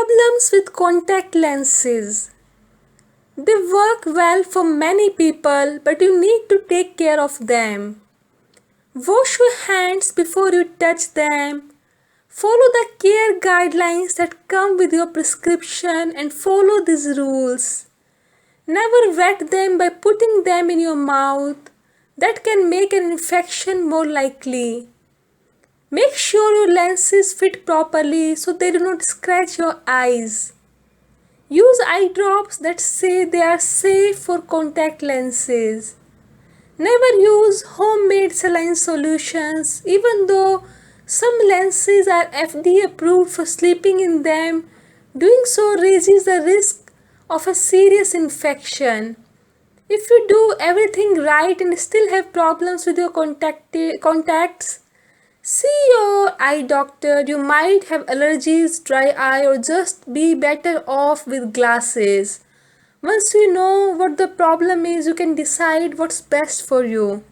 Problems with contact lenses. They work well for many people, but you need to take care of them. Wash your hands before you touch them. Follow the care guidelines that come with your prescription and follow these rules. Never wet them by putting them in your mouth. That can make an infection more likely. Make sure your lenses fit properly so they do not scratch your eyes. Use eye drops that say they are safe for contact lenses. Never use homemade saline solutions, even though some lenses are FDA approved for sleeping in them. Doing so raises the risk of a serious infection. If you do everything right and still have problems with your contacts, see your eye doctor. You might have allergies, dry eye, or just be better off with glasses. Once you know what the problem is, you can decide what's best for you.